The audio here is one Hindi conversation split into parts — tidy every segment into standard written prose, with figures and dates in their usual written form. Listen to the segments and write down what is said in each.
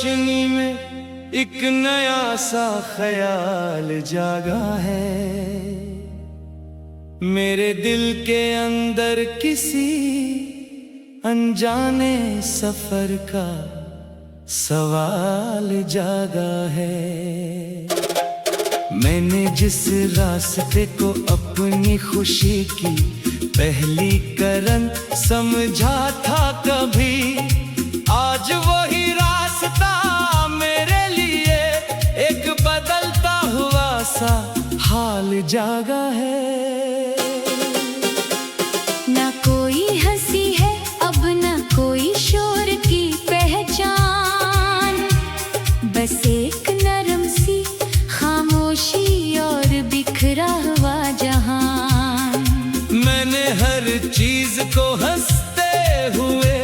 रोशनी में एक नया सा ख्याल जागा है। मेरे दिल के अंदर किसी अनजाने सफर का सवाल जागा है। मैंने जिस रास्ते को अपनी खुशी की पहली करन समझा था कभी, आज वही रास्ता मेरे लिए एक बदलता हुआ सा हाल जागा है। ना कोई हंसी है अब, ना कोई शोर की पहचान, बस एक नरम सी खामोशी और बिखरा हुआ जहान। मैंने हर चीज को हंसते हुए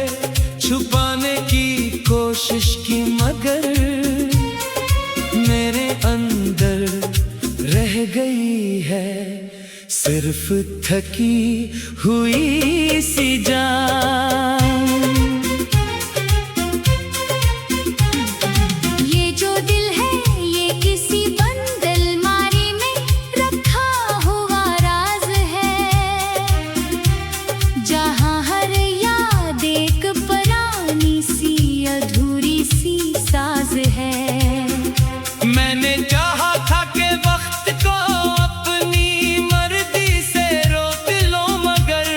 छुपाने की कोशिश की, मगर मेरे अंदर रह गई है सिर्फ थकी हुई सी जान। ये जो दिल है ये किसी बंद अलमारी में रखा हुआ राज है, जहाँ हर याद एक पुरानी सी अधूरी सी साज है। मैंने चाहा था कि वक्त को अपनी मर्जी से रोक लो, मगर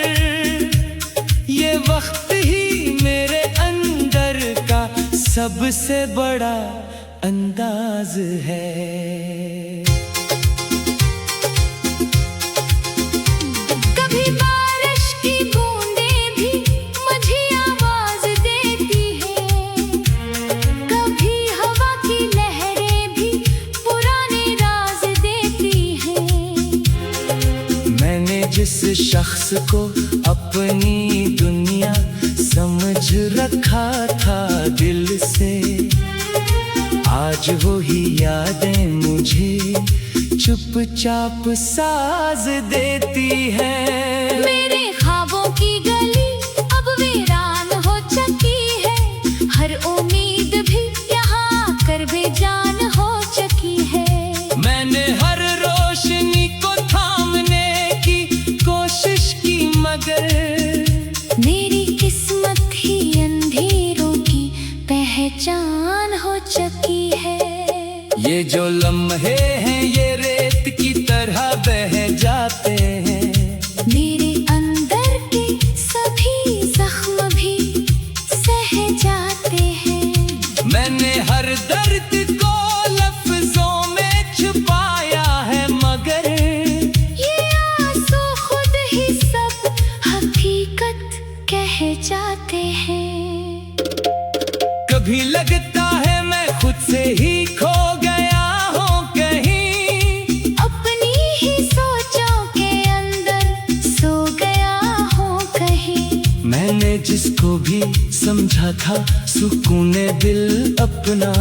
ये वक्त ही मेरे अंदर का सबसे बड़ा अंदाज है। कभी बारिश की बूंदें भी मुझे आवाज देती हैं, कभी हवा की लहरें भी पुराने राज देती हैं। मैंने जिस शख्स को अपनी दुनिया समझ रखा था दिल से, आज वही यादें मुझे चुपचाप साज देती है। मेरे ख्वाबों की गली अब वीरान हो चुकी है, हर उम्मीद भी यहाँ कर बेजान हो चुकी है। मैंने हर रोशनी को थामने की कोशिश की, मगर मेरी किस्मत ही अंधेरों की पहचान हो चुकी है। ये जो लम्हे हैं ये रेत की तरह बह जाते हैं। मेरे अंदर के सभी जख्म भी सह जाते हैं। मैंने हर दर्द को लफ्जों में छुपाया है, मगर ये आंसू खुद ही सब हकीकत कह जाते हैं। कभी लगता है मैं खुद से ही खो गया हूँ कहीं, अपनी ही सोचों के अंदर सो गया हूँ कहीं। मैंने जिसको भी समझा था सुकूने दिल अपना,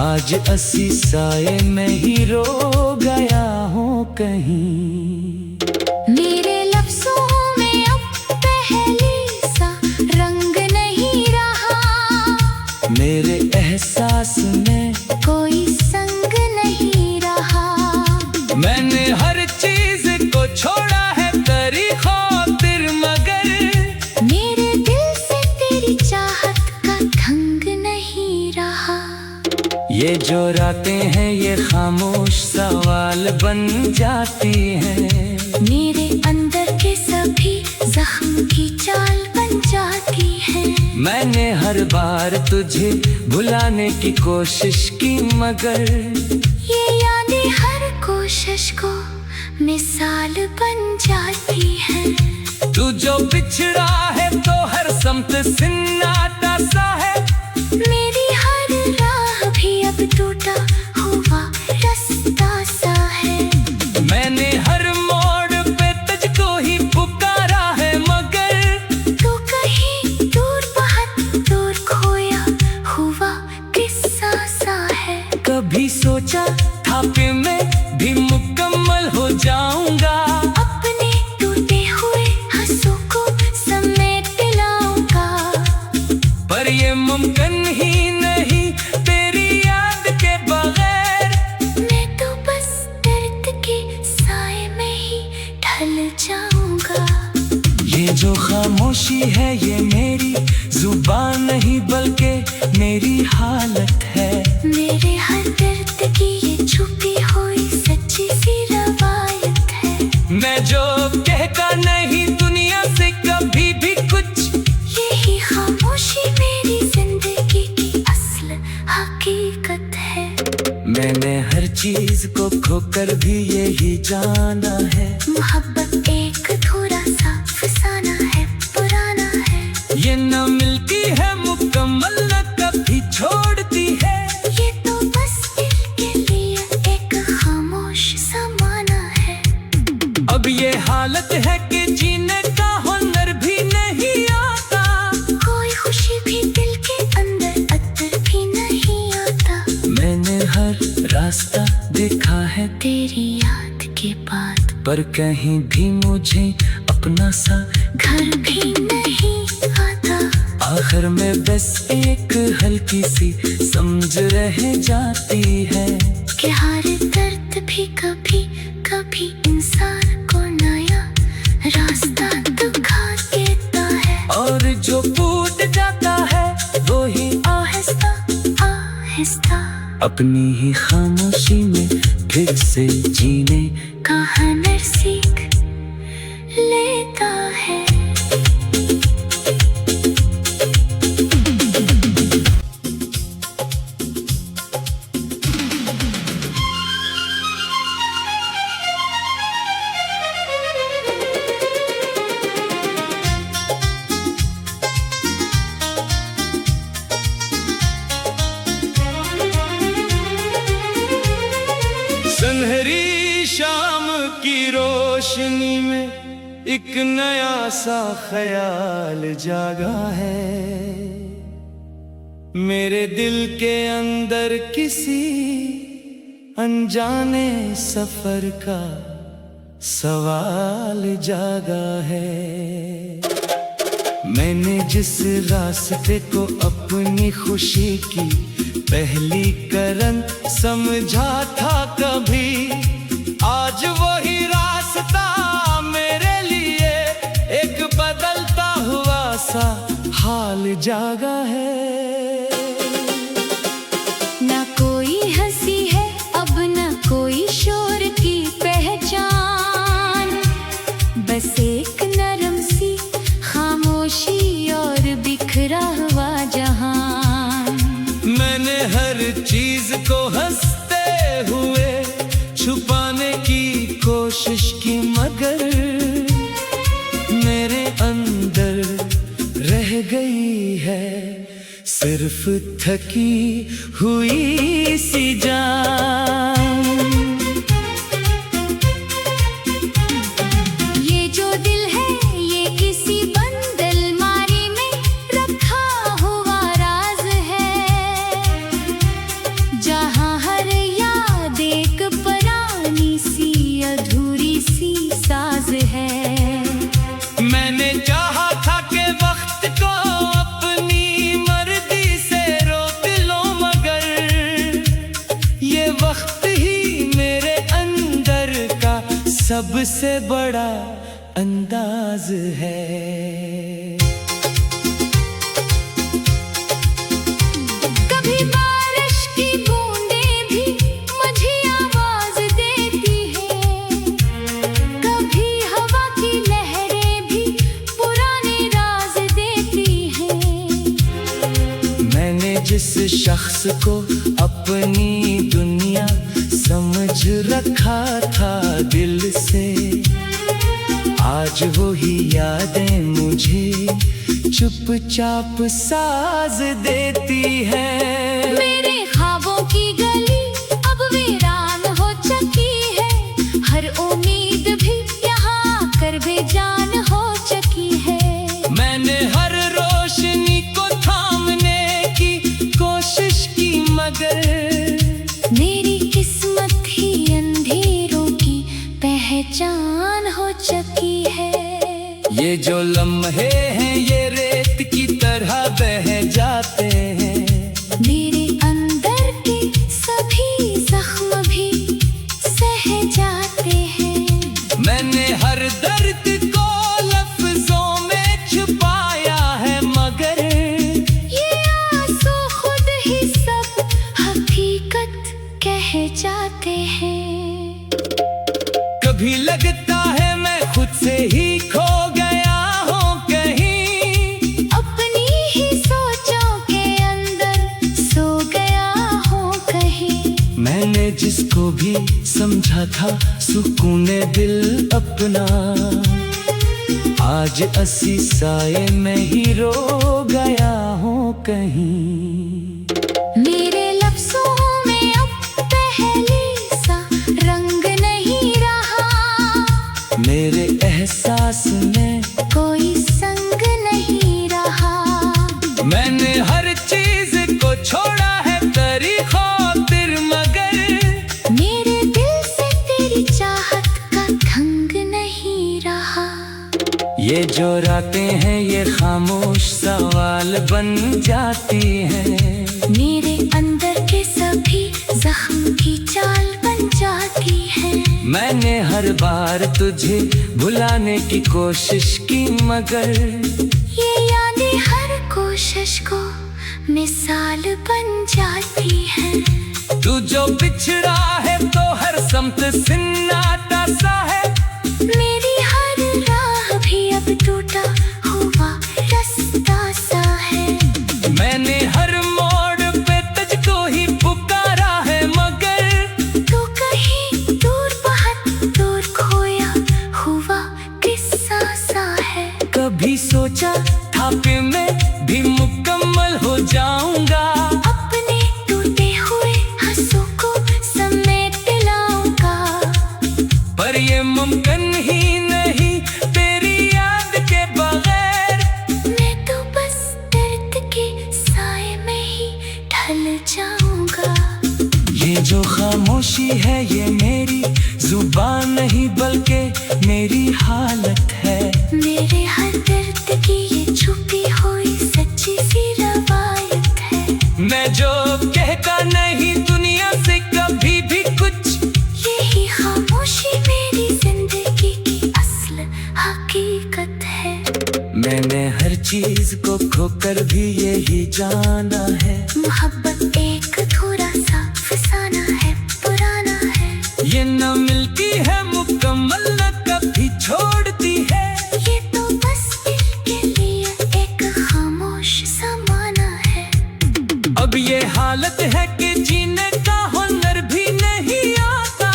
आज असी साए में ही रो गया हूँ कहीं। मेरे लफ्ज़ों में अब पहले सा रंग नहीं रहा, मेरे एहसास में कोई संग नहीं रहा। मैंने हर चीज को छोड़ा है तेरी खातिर, मगर मेरे दिल से तेरी चाहत का ढंग नहीं रहा। ये जो रातें हैं ये खामोश सवाल बन जाती हैं। मेरे अंदर के सभी जख्म की चाल बन जाती है। मैंने हर बार तुझे भुलाने की कोशिश की, मगर ये यादें हर कोशिश को मिसाल बन जाती है। तू जो बिछड़ा है तो हर समत सन्नाटा सा है। मेरी हर राह भी अब टूटा हुआ रास्ता सा है। मैंने हर मोड़ पे तुझको ही पुकारा है, मगर तू कहीं दूर बहुत दूर खोया हुआ किस्सा सा है। कभी सोचा था कि मैं भी मुकम्मल हो जाऊंगा, अपने टूटे हुए हंसों को समेट लाऊंगा, पर ये मुमकिन ही ढल जाऊंगा। ये जो खामोशी है ये मेरी जुबान नहीं बल्कि मेरी हालत है। मेरे हर दर्द की ये छुपी हुई सच्ची सी रवायत है। मैं जो कहता नहीं दुनिया से कभी भी कुछ, यही खामोशी मेरी जिंदगी की असल हकीकत है। मैंने हर चीज को खोकर भी यही जाना है। मोहब्बत एक अधूरा सा फसाना है, पुराना है। ये न मिलती है मुकम्मल न कभी छोड़ती है। ये तो बस दिल के लिए एक खामोश समाना है। अब ये हालत है कि जीने का हुनर भी नहीं आता। कोई खुशी भी दिल के अंदर अतर भी नहीं आता। मैंने हर रास्ता देखा है तेरी याद के बाद, पर कहीं भी मुझे अपना सा घर भी नहीं आता। आखिर में बस एक हल्की सी समझ रह जाती है कि हर दर्द भी कभी कभी इंसान को नया रास्ता दिखा देता है। और जो टूट जाता है वो ही आहिस्ता आहिस्ता अपनी ही खामोशी में फिर से जीने का हुनर सीख लेता है। सुनहरी शाम की रोशनी में एक नया सा ख्याल जागा है। मेरे दिल के अंदर किसी अनजाने सफर का सवाल जागा है। मैंने जिस रास्ते को अपनी खुशी की पहली करन समझा था कभी, आज वही रास्ता मेरे लिए एक बदलता हुआ सा हाल जागा है। ना कोई हंसी है अब ना कोई शोर की पहचान, बस एक नरम सी खामोशी और बिखरा हुआ जहान। मैंने हर चीज को हंसते हुए छुपाने की कोशिश की, मगर मेरे अंदर रह गई है सिर्फ थकी हुई सी जान। ये जो दिल है ये किसी बंद अलमारी में रखा हुआ राज है, जहाँ हर याद एक पुरानी सी अधूरी सी साज है। मैंने चाहा था कि वक्त को अपनी मर्जी से रोक लो, मगर ये वक्त ही मेरे अंदर का सबसे बड़ा अंदाज है। कभी बारिश की बूंदें भी मुझे आवाज देती हैं, कभी हवा की लहरें भी पुराने राज देती हैं। मैंने जिस शख्स को अपनी दुनिया समझ रखा था दिल से, आज वही यादें मुझे चुपचाप साज देती है। मेरे ख्वाबों की गली अब वीरान हो चुकी है, हर उम्मीद भी यहाँ कर बेजान हो चुकी है। मैंने हर रोशनी को थामने की कोशिश की, मगर मेरी किस्मत ही अंधेरों की पहचान हो चुकी है। ये जो लम्हे हैं ये रेत की तरह बह जाते हैं। मेरे अंदर के सभी जख्म भी सह जाते हैं। मैंने हर दर्द को लफ्जों में छुपाया है, मगर ये आंसू खुद ही सब हकीकत कह जाते हैं। कभी लगता है मैं खुद से ही खो गया हूँ कहीं, अपनी ही सोचों के अंदर सो गया हूँ कहीं। मैंने जिसको भी समझा था सुकूने दिल अपना, आज असी साए में ही रो गया हूँ कहीं। मेरे लफ्ज़ों में अब पहले सा रंग नहीं रहा, मेरे एहसास में कोई संग नहीं रहा। मैंने हर चीज को छोड़ा है तेरी खातिर, मगर मेरे दिल से तेरी चाहत का ढंग नहीं रहा। ये जो रातें हैं ये खामोश सवाल बन जाती हैं, मेरे अंदर के सभी जख्म की चाल बन जाती है। मैंने हर बार तुझे भुलाने की कोशिश की, मगर ये यादें हर कोशिश को मिसाल बन जाती है। तू जो बिछड़ा है तो हर समत सन्नाटा सा है, मेरी हर राह भी अब टूटा हुआ रास्ता सा है। मैंने हर मोड़ पे तुझको ही पुकारा है, मगर तू कहीं दूर बहुत दूर खोया हुआ किस्सा सा है। कभी सोचा था कि मैं भी मुकम्मल हो जाऊंगा, अपने टूटे हुए आंसू को समेट लाऊंगा, पर ये मुमकिन ही नहीं तेरी याद के बगैर। मैं तो बस दर्द के साए में ही ढल जाऊंगा। ये जो खामोशी है ये मेरी जुबान नहीं बल्कि मेरी हालत है, मेरे हर दर्द की ये छुपी हुई सच्ची सी रवायत है। मैं जो कहता नहीं दुनिया से कभी भी कुछ, यही खामोशी मेरी जिंदगी की असल हकीकत है। मैंने हर चीज को खोकर भी यही जाना है, मोहब्बत एक अधूरा सा फसाना है, पुराना है। ये न मिलती है मुकम्मल न कभी छोड़ती है। ये तो बस दिल के लिए एक खामोश ज़माना है। अब ये हालत है कि जीने का हुनर भी नहीं आता,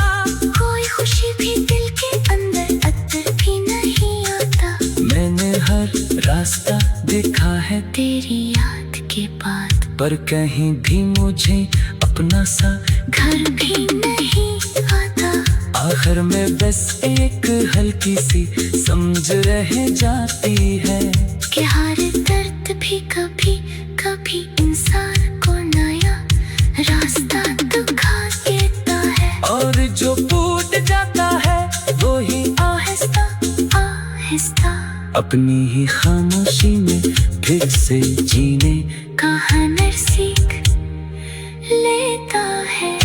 कोई खुशी भी दिल के अंदर अतर भी नहीं आता। मैंने हर रास्ता देखा है तेरी याद के बाद पर कहीं भी मुझे अपना सा घर भी नहीं आता। आखिर में बस एक हल्की सी समझ रह जाती है, कि हर दर्द भी कभी कभी इंसान को नया रास्ता दिखा देता है। और जो टूट जाता है वो ही आहिस्ता आहिस्ता अपनी ही खामोशी में फिर से जीने का हुनर सीख लेता है।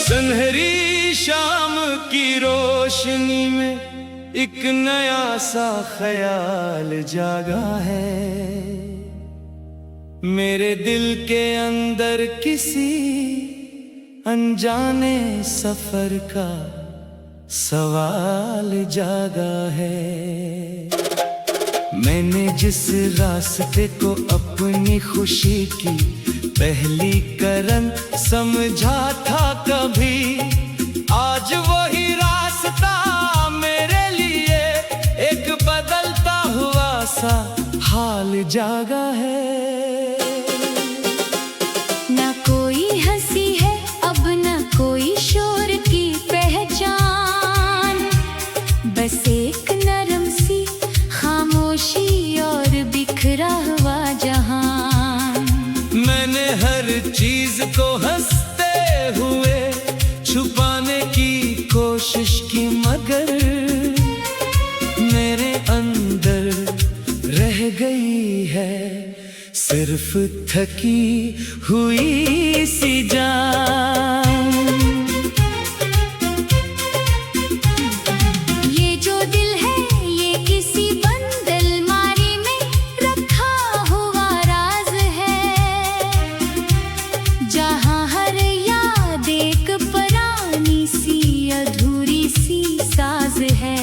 सुनहरी शाम की रोशनी में एक नया सा ख्याल जागा है, मेरे दिल के अंदर किसी अनजाने सफर का सवाल जागा है। मैंने जिस रास्ते को अपनी खुशी की पहली करन समझा था कभी, आज वही रास्ता मेरे लिए एक बदलता हुआ सा हाल जागा है। ना कोई हंसी है अब न कोई शोर की पहचान, बस एक नरम सी खामोशी और बिखरा हुआ जहां। सिर्फ थकी हुई सी जान। ये जो दिल है ये किसी बंद अलमारी में रखा हुआ राज है, जहाँ हर याद एक पुरानी सी अधूरी सी साज है।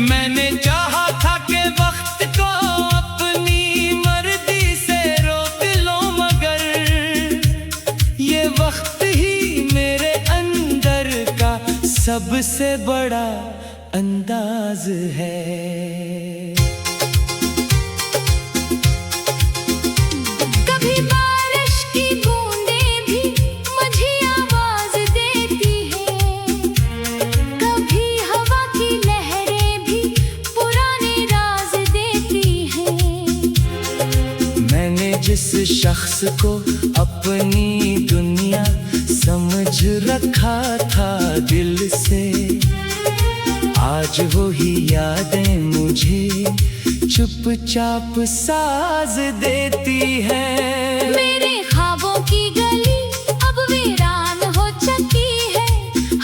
मैंने चाहा था कि वक्त को अपनी मर्जी से रोक लो, मगर ये वक्त ही मेरे अंदर का सबसे बड़ा अंदाज है। कभी बारिश की बूंदें भी मुझे आवाज देती हैं, कभी हवा की लहरें भी पुराने राज देती हैं। मैंने जिस शख्स को अपनी दुनिया समझ रखा था दिल से, आज वही यादें मुझे चुपचाप साज देती है। मेरे ख्वाबों की गली अब वीरान हो चुकी है,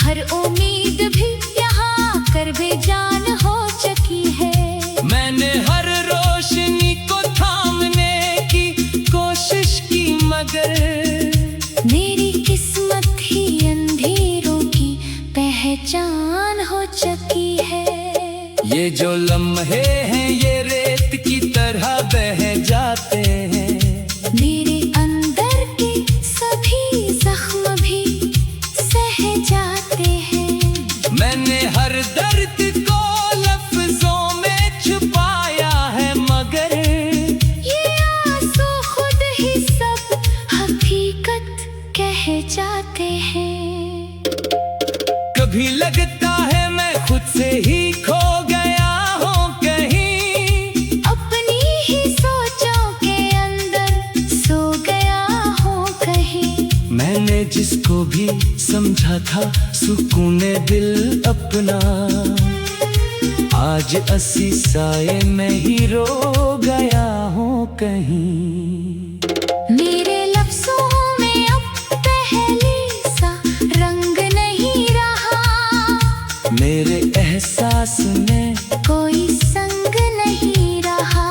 हर उम्मीद भी यहाँ कर बेजान हो चुकी है। मैंने हर रोशनी को थामने की कोशिश की, मगर मेरी किस्मत ही अंधेरों की पहचान हो चुकी है। ये जो लम्हे हैं ये रेत की तरह बह जाते हैं। मेरे अंदर के सभी जख्म भी सह जाते हैं। मैंने हर दर्द को लफ्जों में छुपाया है, मगर ये आंसू खुद ही सब हकीकत कह जाते हैं। कभी लगता है मैं खुद से ही खो गया हूँ कहीं, अपनी ही सोचों के अंदर सो गया हूँ कहीं। मैंने जिसको भी समझा था सुकूने दिल अपना, आज असी साए में ही रो गया हूँ कहीं। मेरे लफ्जों में अब पहले सा रंग नहीं रहा, मेरे एहसास में कोई संग नहीं रहा।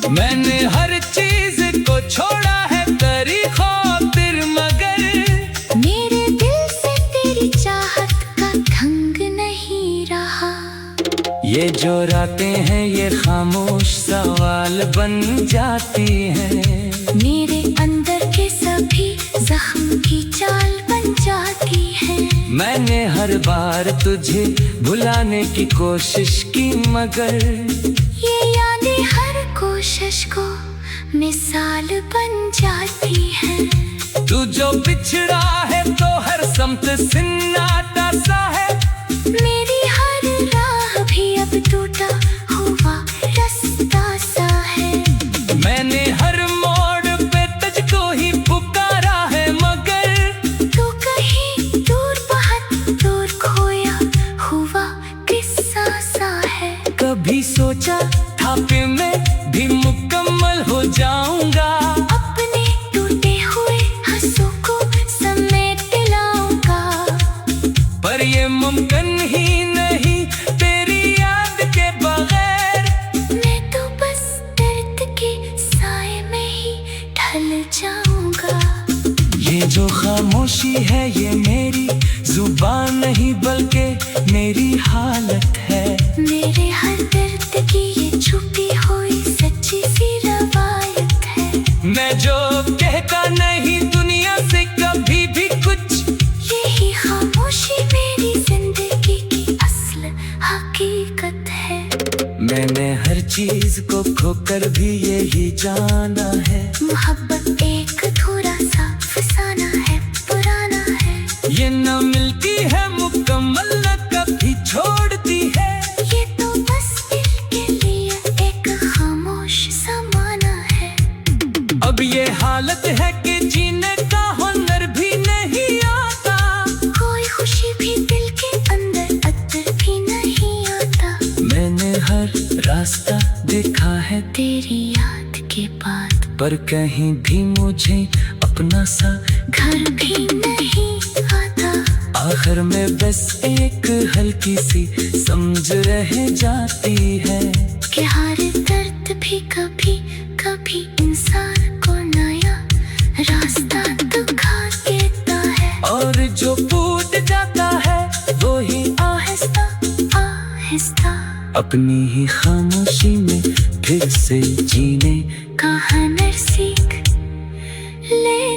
मैंने हर चीज को छोड़ा है तेरी खातिर, मगर मेरे दिल से तेरी चाहत का ढंग नहीं रहा। ये जो रातें हैं ये खामोश सवाल बन जाती हैं। मेरे अंदर के सभी जख्म की चाल बन जाती है। मैंने हर बार तुझे भुलाने की कोशिश की, मगर ये यादें हर कोशिश को मिसाल बन जाती है। तू जो बिछड़ा है तो हर समत सन्नाटा सा है। मेरी हर राह भी अब टूटा हुआ रास्ता सा है। मैंने हर मोड़ पे तुझको ही पुकारा है, मगर तू कहीं दूर बहुत दूर खोया हुआ किस्सा सा है। कभी सोचा था कि मैं भी मुकम्मल हो जाऊंगा, अपने टूटे हुए हंसों को समेट लाऊंगा, पर ये मुमकिन ही नहीं तेरी याद के बगैर। मैं तो बस दर्द के साए में ही ढल जाऊंगा। ये जो खामोशी है ये मेरी जुबान नहीं बल्कि मेरी हालत है। मेरे हर दर्द की ये छुपी हुई सच्ची सी रवायत है। मैं जो कहता नहीं दुनिया से कभी भी कुछ, यही खामोशी मेरी जिंदगी की असल हकीकत है। मैंने हर चीज को खोकर भी यही जाना है। मोहब्बत एक अधूरा सा फसाना है, पुराना है। ये न मिलती है मुकम्मल न कभी छोड़ती है। ये तो बस दिल के लिए एक खामोश समाना है। अब ये हालत है कि जीने का हुनर भी नहीं आता, कोई खुशी भी दिल के अंदर अतर भी नहीं आता। मैंने हर रास्ता देखा है तेरी याद के बाद पर कहीं भी मुझे अपना सा घर भी नहीं आता। आखिर में बस एक हल्की सी समझ रह जाती है कि हर दर्द भी कभी कभी इंसान को नया रास्ता दिखा देता है। और जो टूट जाता है वो ही आहिस्ता आहिस्ता अपनी ही खामोशी में फिर से जीने का हुनर सीख ले।